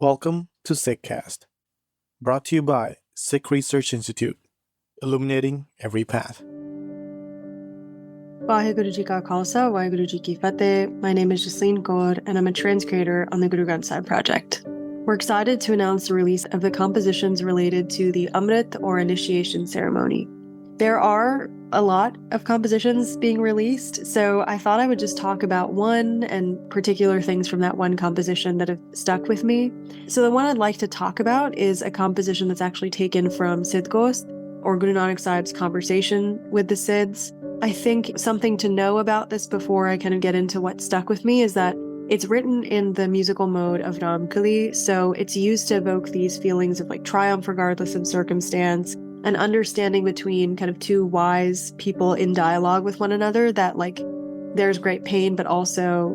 Welcome to Sikhcast, brought to you by Sikh Research Institute, illuminating every path. Vaheguru Ji Ka Khalsa, Vaheguru Ji Ki Fateh. My name is Jasleen Kaur, and I'm a trans creator on the Granth Sahib project. We're excited to announce the release of the compositions related to the Amrit or initiation ceremony. There are a lot of compositions being released, so I thought I would just talk about one and particular things from that one composition that have stuck with me. So the one I'd like to talk about is a composition that's actually taken from Sidh Ghost, or Guru Nanak Sahib's conversation with the Siddhs. I think something to know about this before I kind of get into what stuck with me is that it's written in the musical mode of Ramkali, so it's used to evoke these feelings of like triumph regardless of circumstance, an understanding between kind of two wise people in dialogue with one another that like there's great pain, but also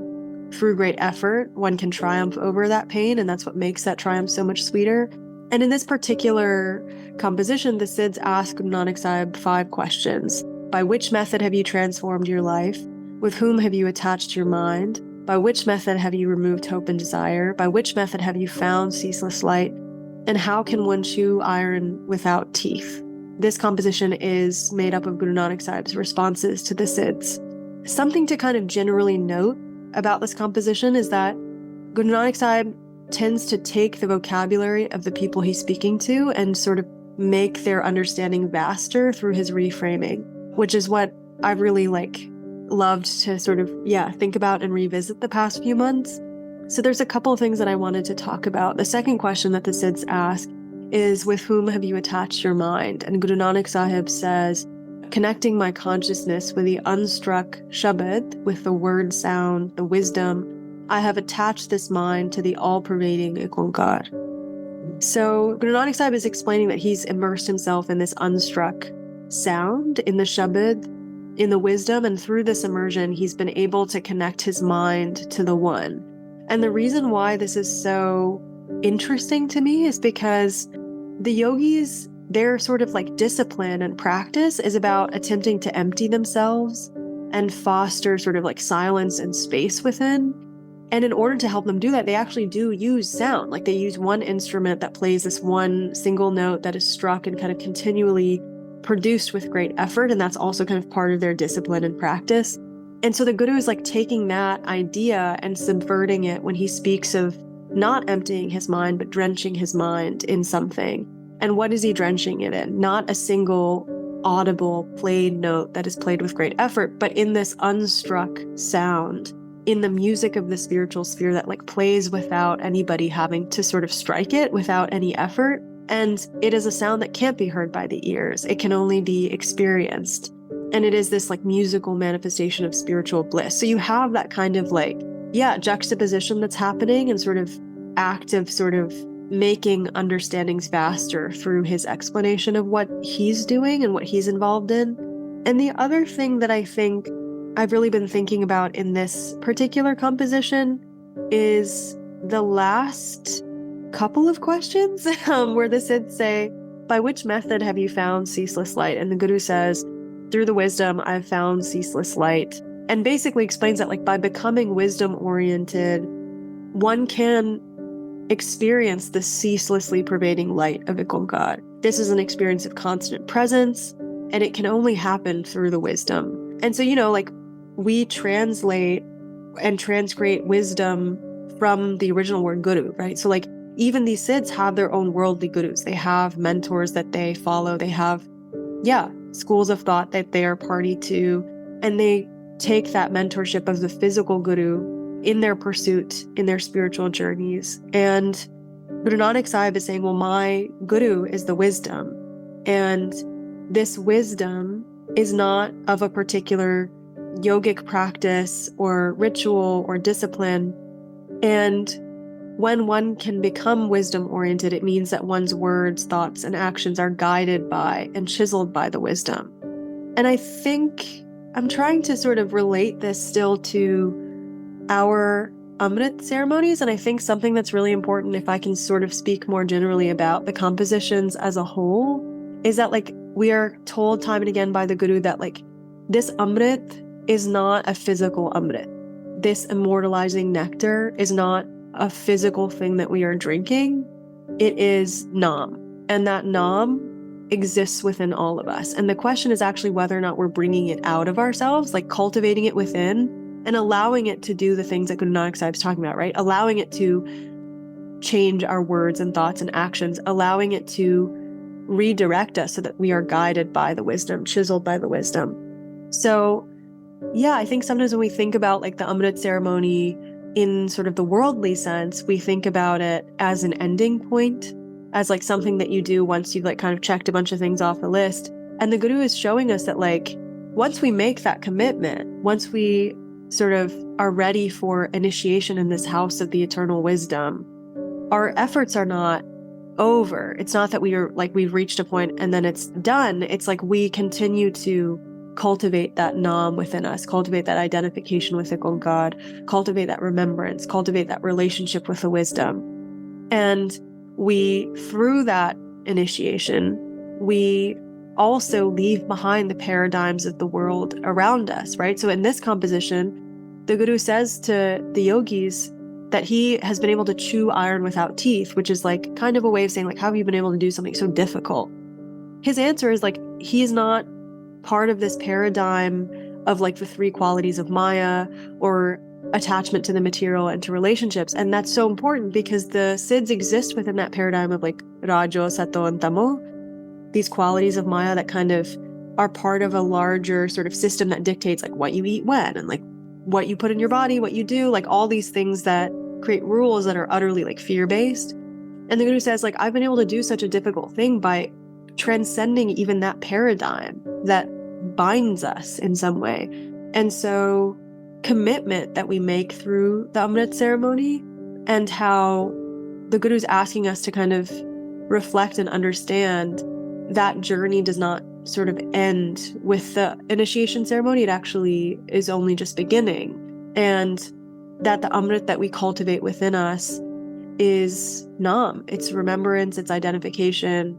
through great effort, one can triumph over that pain, and that's what makes that triumph so much sweeter. And in this particular composition, the Siddhs ask Guru Nanak Sahib 5 questions. By which method have you transformed your life? With whom have you attached your mind? By which method have you removed hope and desire? By which method have you found ceaseless light? And how can one chew iron without teeth? This composition is made up of Guru Nanak Sahib's responses to the Siddhs. Something to kind of generally note about this composition is that Guru Nanak Sahib tends to take the vocabulary of the people he's speaking to and sort of make their understanding vaster through his reframing, which is what I've really loved to sort of, think about and revisit the past few months. So there's a couple of things that I wanted to talk about. The second question that the Siddhs ask is, with whom have you attached your mind? And Guru Nanak Sahib says, connecting my consciousness with the unstruck Shabad, with the word sound, the wisdom, I have attached this mind to the all-pervading Ik Onkar. So Guru Nanak Sahib is explaining that he's immersed himself in this unstruck sound, in the Shabad, in the wisdom, and through this immersion, he's been able to connect his mind to the one. And the reason why this is so interesting to me is because the yogis, their sort of discipline and practice is about attempting to empty themselves and foster sort of silence and space within. And in order to help them do that, they actually do use sound. They use one instrument that plays this one single note that is struck and kind of continually produced with great effort. And that's also kind of part of their discipline and practice. And so the Guru is taking that idea and subverting it when he speaks of not emptying his mind, but drenching his mind in something. And what is he drenching it in? Not a single audible played note that is played with great effort, but in this unstruck sound, in the music of the spiritual sphere that plays without anybody having to sort of strike it, without any effort. And it is a sound that can't be heard by the ears. It can only be experienced. And it is this musical manifestation of spiritual bliss. So you have that kind of juxtaposition that's happening and sort of active sort of making understandings vaster through his explanation of what he's doing and what he's involved in. And the other thing that I think I've really been thinking about in this particular composition is the last couple of questions where the Siddhs say, by which method have you found ceaseless light? And the Guru says, through the wisdom, I've found ceaseless light. And basically explains that by becoming wisdom-oriented, one can experience the ceaselessly pervading light of Ik Onkar. This is an experience of constant presence, and it can only happen through the wisdom. And so, we translate and transcreate wisdom from the original word guru, right? So even these Siddhs have their own worldly gurus. They have mentors that they follow. They have, schools of thought that they are party to, and they take that mentorship of the physical guru in their pursuit, in their spiritual journeys. And Guru Nanak Sahib is saying, well, my guru is the wisdom. And this wisdom is not of a particular yogic practice or ritual or discipline. And when one can become wisdom-oriented, it means that one's words, thoughts, and actions are guided by and chiseled by the wisdom. And I think I'm trying to sort of relate this still to our Amrit ceremonies, and I think something that's really important, if I can sort of speak more generally about the compositions as a whole, is that we are told time and again by the Guru that this Amrit is not a physical Amrit. This immortalizing nectar is not a physical thing that we are drinking. It is Nam. And that Nam exists within all of us. And the question is actually whether or not we're bringing it out of ourselves, like cultivating it within and allowing it to do the things that Guru Nanak Sahib is talking about, right? Allowing it to change our words and thoughts and actions, allowing it to redirect us so that we are guided by the wisdom, chiseled by the wisdom. So yeah, I think sometimes when we think about like the Amrit ceremony in sort of the worldly sense, we think about it as an ending point, as like something that you do once you've like kind of checked a bunch of things off the list. And the Guru is showing us that like once we make that commitment, once we sort of are ready for initiation in this house of the eternal wisdom, our efforts are not over. It's not that we are like we've reached a point and then it's done. It's like we continue to cultivate that Nam within us, cultivate that identification with the God, cultivate that remembrance, cultivate that relationship with the wisdom. And we, through that initiation, we also leave behind the paradigms of the world around us, right? So in this composition, the Guru says to the yogis that he has been able to chew iron without teeth, which is like kind of a way of saying like, how have you been able to do something so difficult? His answer is like, he is not part of this paradigm of like the three qualities of Maya or attachment to the material and to relationships. And that's so important because the Siddhs exist within that paradigm of like Rajo, Sato, and Tamo, these qualities of Maya that kind of are part of a larger sort of system that dictates like what you eat when and like what you put in your body, what you do, like all these things that create rules that are utterly like fear-based. And the Guru says like, I've been able to do such a difficult thing by transcending even that paradigm that binds us in some way. And so commitment that we make through the Amrit ceremony and how the Guru is asking us to kind of reflect and understand that journey does not sort of end with the initiation ceremony. It actually is only just beginning. And that the Amrit that we cultivate within us is Nam. It's remembrance, it's identification,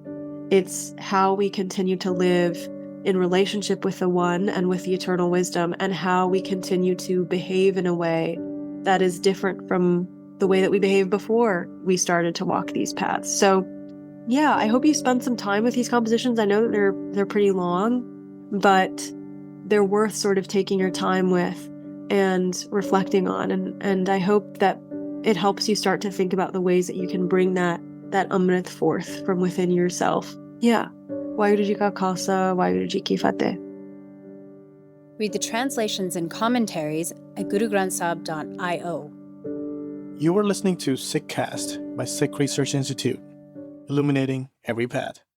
it's how we continue to live in relationship with the One and with the eternal wisdom, and how we continue to behave in a way that is different from the way that we behaved before we started to walk these paths. So yeah, I hope you spent some time with these compositions. I know that they're pretty long, but they're worth sort of taking your time with and reflecting on. And I hope that it helps you start to think about the ways that you can bring that Amrit forth from within yourself. Yeah. Waheguru Ji Ka Khalsa, Waheguru Ji Ki Fateh. Read the translations and commentaries at gurugranthsahib.io. You were listening to Sikhcast by Sikh Research Institute, illuminating every path.